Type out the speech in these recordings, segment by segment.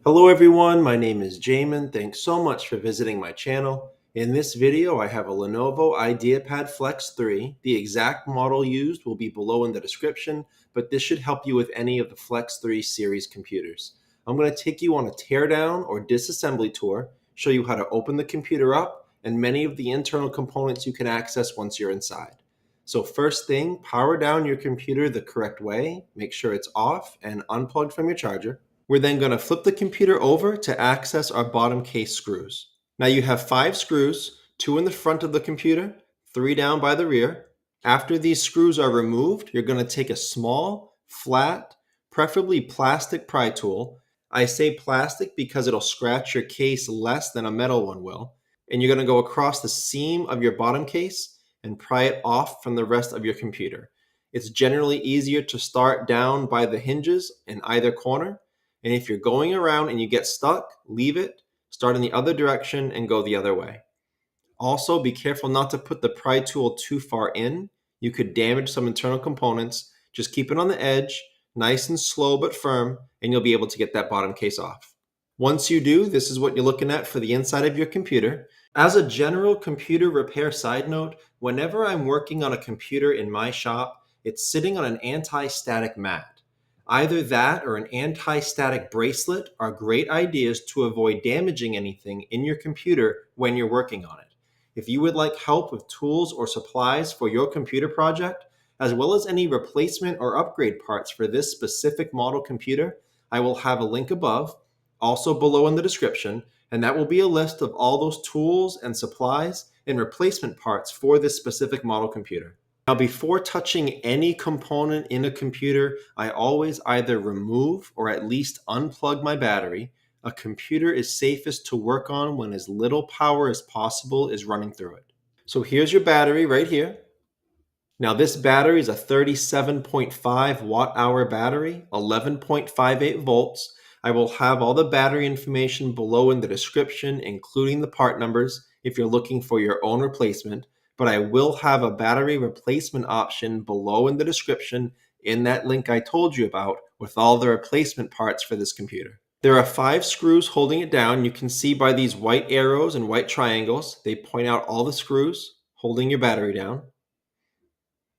Hello everyone, my name is Jamin. Thanks so much for visiting my channel. In this video, I have a Lenovo Ideapad Flex 3. The exact model used will be below in the description, but this should help you with any of the Flex 3 series computers. I'm going to take you on a teardown or disassembly tour, show you how to open the computer up, and many of the internal components you can access once you're inside. So first thing, power down your computer the correct way, make sure it's off and unplugged from your charger. We're then going to flip the computer over to access our bottom case screws. Now you have 5 screws, 2 in the front of the computer, 3 down by the rear. After these screws are removed, you're going to take a small, flat, preferably plastic pry tool. I say plastic because it'll scratch your case less than a metal one will. And you're going to go across the seam of your bottom case and pry it off from the rest of your computer. It's generally easier to start down by the hinges in either corner. And if you're going around and you get stuck, leave it, start in the other direction and go the other way. Also, be careful not to put the pry tool too far in. You could damage some internal components. Just keep it on the edge, nice and slow but firm, and you'll be able to get that bottom case off. Once you do, this is what you're looking at for the inside of your computer. As a general computer repair side note, whenever I'm working on a computer in my shop, it's sitting on an anti-static mat. Either that or an anti-static bracelet are great ideas to avoid damaging anything in your computer when you're working on it. If you would like help with tools or supplies for your computer project, as well as any replacement or upgrade parts for this specific model computer, I will have a link above, also below in the description, and that will be a list of all those tools and supplies and replacement parts for this specific model computer. Now, before touching any component in a computer, I always either remove or at least unplug my battery. A computer is safest to work on when as little power as possible is running through it. So here's your battery right here. Now this battery is a 37.5 watt hour battery, 11.58 volts. I will have all the battery information below in the description, including the part numbers if you're looking for your own replacement. But I will have a battery replacement option below in the description in that link I told you about with all the replacement parts for this computer. There are 5 screws holding it down. You can see by these white arrows and white triangles, they point out all the screws holding your battery down.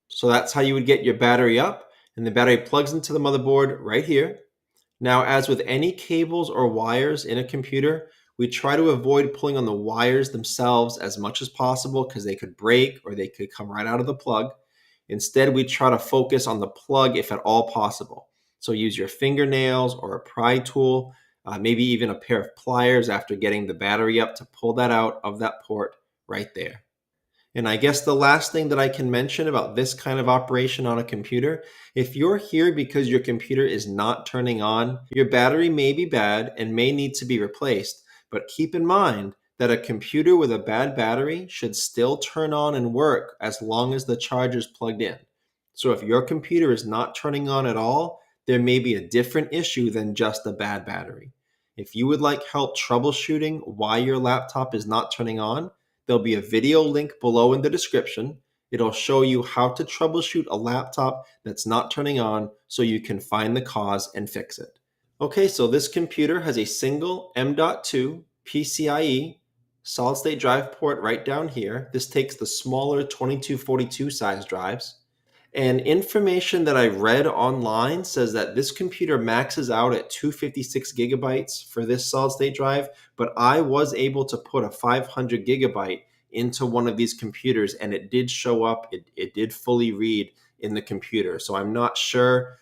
So that's how you would get your battery up, and the battery plugs into the motherboard right here. Now, as with any cables or wires in a computer, we try to avoid pulling on the wires themselves as much as possible because they could break or they could come right out of the plug. Instead, we try to focus on the plug if at all possible. So use your fingernails or a pry tool, maybe even a pair of pliers after getting the battery up to pull that out of that port right there. And I guess the last thing that I can mention about this kind of operation on a computer, if you're here because your computer is not turning on, your battery may be bad and may need to be replaced. But keep in mind that a computer with a bad battery should still turn on and work as long as the charger is plugged in. So if your computer is not turning on at all, there may be a different issue than just a bad battery. If you would like help troubleshooting why your laptop is not turning on, there'll be a video link below in the description. It'll show you how to troubleshoot a laptop that's not turning on so you can find the cause and fix it. Okay, so this computer has a single M.2 PCIe solid state drive port right down here. This takes the smaller 2242 size drives. And information that I read online says that this computer maxes out at 256 gigabytes for this solid state drive, but I was able to put a 500 gigabyte into one of these computers and it did show up, it did fully read in the computer. So I'm not sure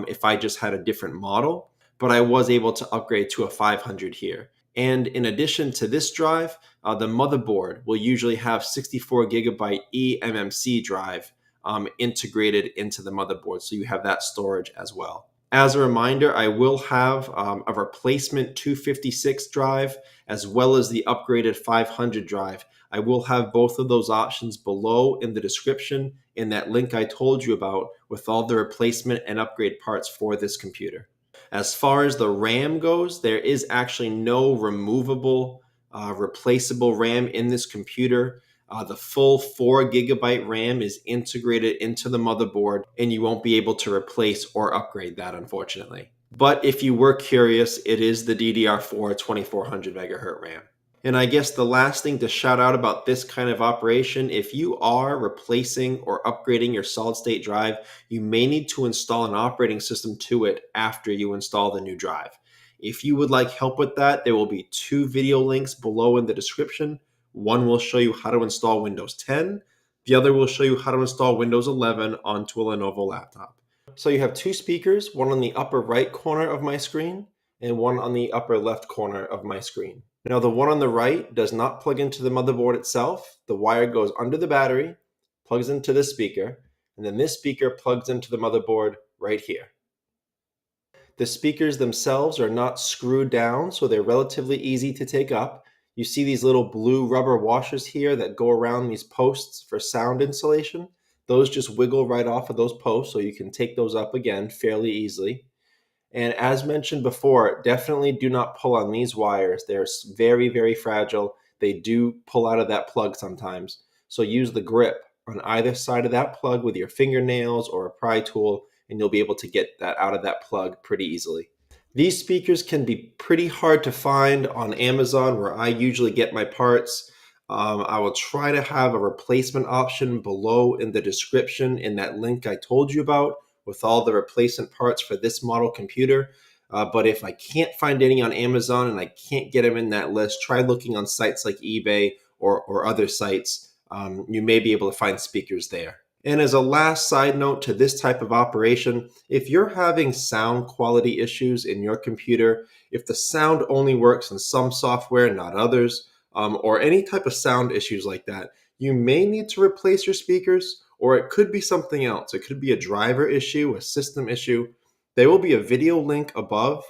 if I just had a different model, but I was able to upgrade to a 500 here. And in addition to this drive, the motherboard will usually have 64 gigabyte eMMC drive integrated into the motherboard. So you have that storage as well. As a reminder, I will have a replacement 256 drive as well as the upgraded 500 drive. I will have both of those options below in the description in that link I told you about with all the replacement and upgrade parts for this computer. As far as the RAM goes, there is actually no removable, replaceable RAM in this computer. The full 4 gigabyte RAM is integrated into the motherboard, and you won't be able to replace or upgrade that, unfortunately. But if you were curious, it is the DDR4 2400 megahertz RAM. And I guess the last thing to shout out about this kind of operation, if you are replacing or upgrading your solid state drive, you may need to install an operating system to it after you install the new drive. If you would like help with that, there will be 2 video links below in the description. One will show you how to install Windows 10. The other will show you how to install Windows 11 onto a Lenovo laptop. So you have 2 speakers, one on the upper right corner of my screen and one on the upper left corner of my screen. Now the one on the right does not plug into the motherboard itself. The wire goes under the battery, plugs into this speaker, and then this speaker plugs into the motherboard right here. The speakers themselves are not screwed down, so they're relatively easy to take up. You see these little blue rubber washers here that go around these posts for sound insulation. Those just wiggle right off of those posts, so you can take those up again fairly easily. And as mentioned before, definitely do not pull on these wires. They're very, very fragile. They do pull out of that plug sometimes. So use the grip on either side of that plug with your fingernails or a pry tool, and you'll be able to get that out of that plug pretty easily. These speakers can be pretty hard to find on Amazon, where I usually get my parts. I will try to have a replacement option below in the description in that link I told you about, with all the replacement parts for this model computer. But if I can't find any on Amazon and I can't get them in that list, try looking on sites like eBay or other sites. You may be able to find speakers there. And as a last side note to this type of operation, if you're having sound quality issues in your computer, if the sound only works in some software, not others, or any type of sound issues like that, you may need to replace your speakers, or it could be something else. It could be a driver issue, a system issue. There will be a video link above.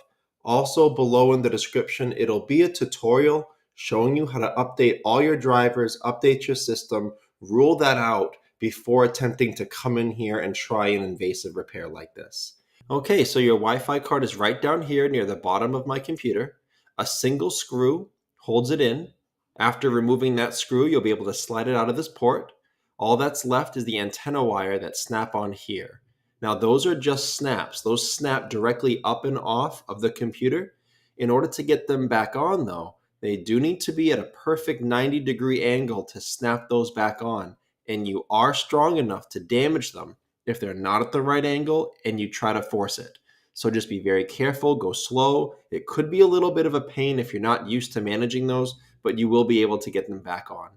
Also below in the description, it'll be a tutorial showing you how to update all your drivers, update your system, rule that out before attempting to come in here and try an invasive repair like this. Okay, so your Wi-Fi card is right down here near the bottom of my computer. A single screw holds it in. After removing that screw, you'll be able to slide it out of this port. All that's left is the antenna wire that snap on here. Now those are just snaps. Those snap directly up and off of the computer. In order to get them back on though, they do need to be at a perfect 90-degree angle to snap those back on. And you are strong enough to damage them if they're not at the right angle and you try to force it. So just be very careful, go slow. It could be a little bit of a pain if you're not used to managing those, but you will be able to get them back on.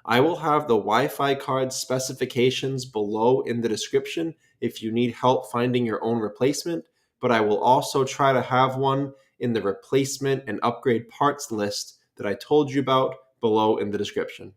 I will have the Wi-Fi card specifications below in the description if you need help finding your own replacement, but I will also try to have one in the replacement and upgrade parts list that I told you about below in the description.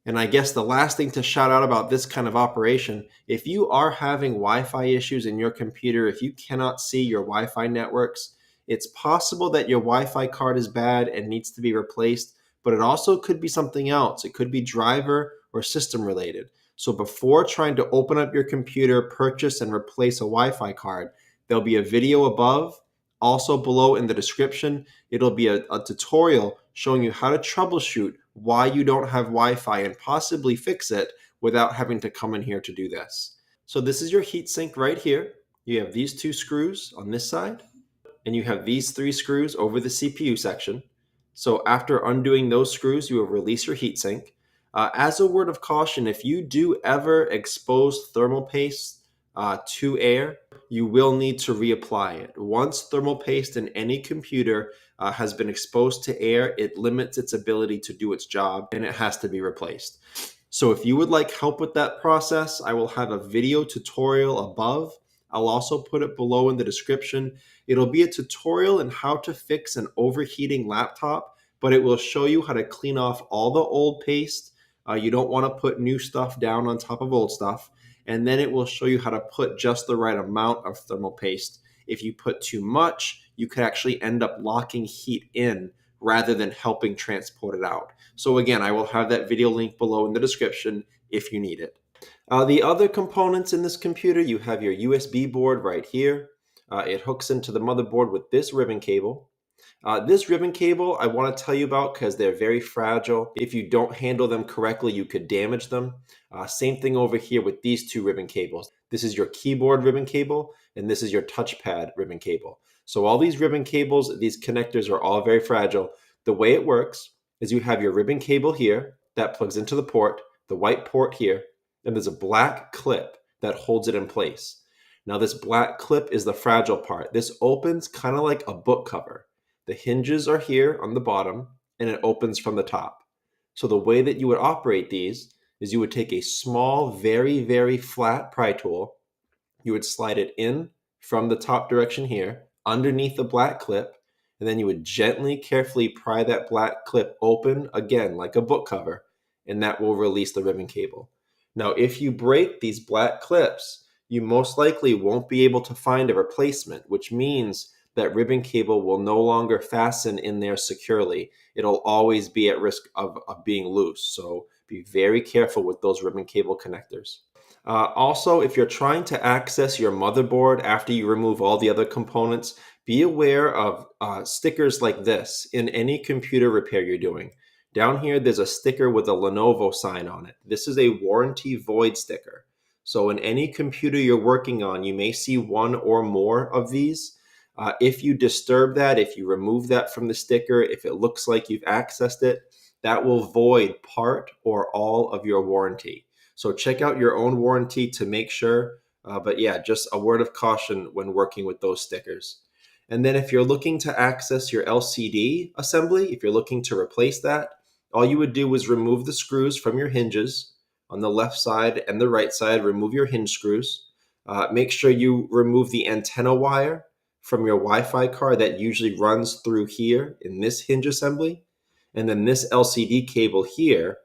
And I guess the last thing to shout out about this kind of operation, if you are having Wi-Fi issues in your computer, if you cannot see your Wi-Fi networks, it's possible that your Wi-Fi card is bad and needs to be replaced, but it also could be something else. It could be driver or system related. So before trying to open up your computer, purchase and replace a Wi-Fi card, there'll be a video above. Also below in the description, it'll be a tutorial showing you how to troubleshoot why you don't have Wi-Fi and possibly fix it without having to come in here to do this. So this is your heatsink right here. You have these 2 screws on this side, and you have these 3 screws over the CPU section. So after undoing those screws, you will release your heatsink. As a word of caution, if you do ever expose thermal paste to air, you will need to reapply it. Once thermal paste in any computer has been exposed to air, it limits its ability to do its job and it has to be replaced. So if you would like help with that process, I will have a video tutorial above. I'll also put it below in the description. It'll be a tutorial on how to fix an overheating laptop, but it will show you how to clean off all the old paste. You don't want to put new stuff down on top of old stuff. And then it will show you how to put just the right amount of thermal paste. If you put too much, you could actually end up locking heat in rather than helping transport it out. So again, I will have that video link below in the description if you need it. The other components in this computer, you have your USB board right here. It hooks into the motherboard with this ribbon cable. This ribbon cable I want to tell you about because they're very fragile. If you don't handle them correctly, you could damage them. Same thing over here with these 2 ribbon cables. This is your keyboard ribbon cable, and this is your touchpad ribbon cable. So all these ribbon cables, these connectors are all very fragile. The way it works is you have your ribbon cable here that plugs into the port, the white port here, and there's a black clip that holds it in place. Now this black clip is the fragile part. This opens kind of like a book cover. The hinges are here on the bottom and it opens from the top. So the way that you would operate these is you would take a small, very, very flat pry tool. You would slide it in from the top direction here, underneath the black clip, and then you would gently, carefully pry that black clip open, again, like a book cover, and that will release the ribbon cable. Now, if you break these black clips, you most likely won't be able to find a replacement, which means that ribbon cable will no longer fasten in there securely. It'll always be at risk of being loose. So be very careful with those ribbon cable connectors. Also, if you're trying to access your motherboard after you remove all the other components, be aware of stickers like this in any computer repair you're doing. Down here, there's a sticker with a Lenovo sign on it. This is a warranty void sticker. So in any computer you're working on, you may see one or more of these. If you disturb that, if you remove that from the sticker, if it looks like you've accessed it, that will void part or all of your warranty. So check out your own warranty to make sure. But yeah, just a word of caution when working with those stickers. And then if you're looking to access your LCD assembly, if you're looking to replace that, all you would do is remove the screws from your hinges on the left side and the right side. Remove your hinge screws. Make sure you remove the antenna wire from your Wi-Fi card that usually runs through here in this hinge assembly. And then this LCD cable here,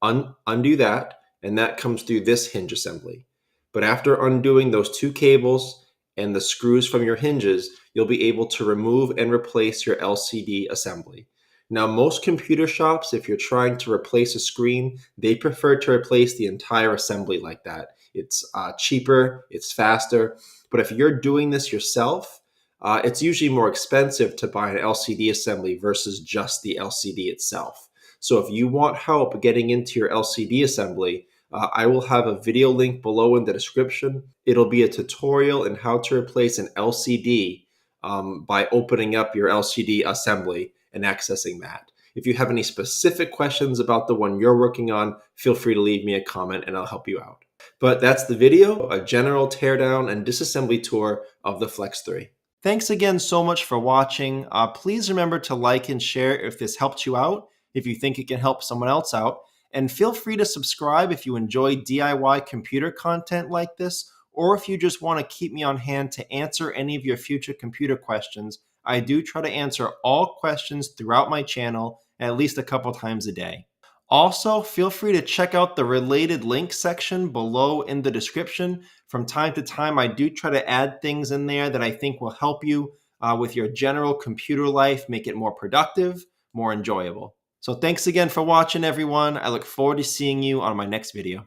undo that, and that comes through this hinge assembly. But after undoing those two cables and the screws from your hinges, you'll be able to remove and replace your LCD assembly. Now, most computer shops, if you're trying to replace a screen, they prefer to replace the entire assembly like that. It's cheaper, it's faster. But if you're doing this yourself, it's usually more expensive to buy an LCD assembly versus just the LCD itself. So if you want help getting into your LCD assembly, I will have a video link below in the description. It'll be a tutorial in how to replace an LCD by opening up your LCD assembly and accessing that. If you have any specific questions about the one you're working on, feel free to leave me a comment and I'll help you out. But that's the video, a general teardown and disassembly tour of the Flex 3. Thanks again so much for watching. Please remember to like and share if this helped you out, if you think it can help someone else out. And feel free to subscribe if you enjoy DIY computer content like this, or if you just want to keep me on hand to answer any of your future computer questions. I do try to answer all questions throughout my channel at least a couple times a day. Also, feel free to check out the related links section below in the description. From time to time, I do try to add things in there that I think will help you with your general computer life, make it more productive, more enjoyable. So thanks again for watching, everyone. I look forward to seeing you on my next video.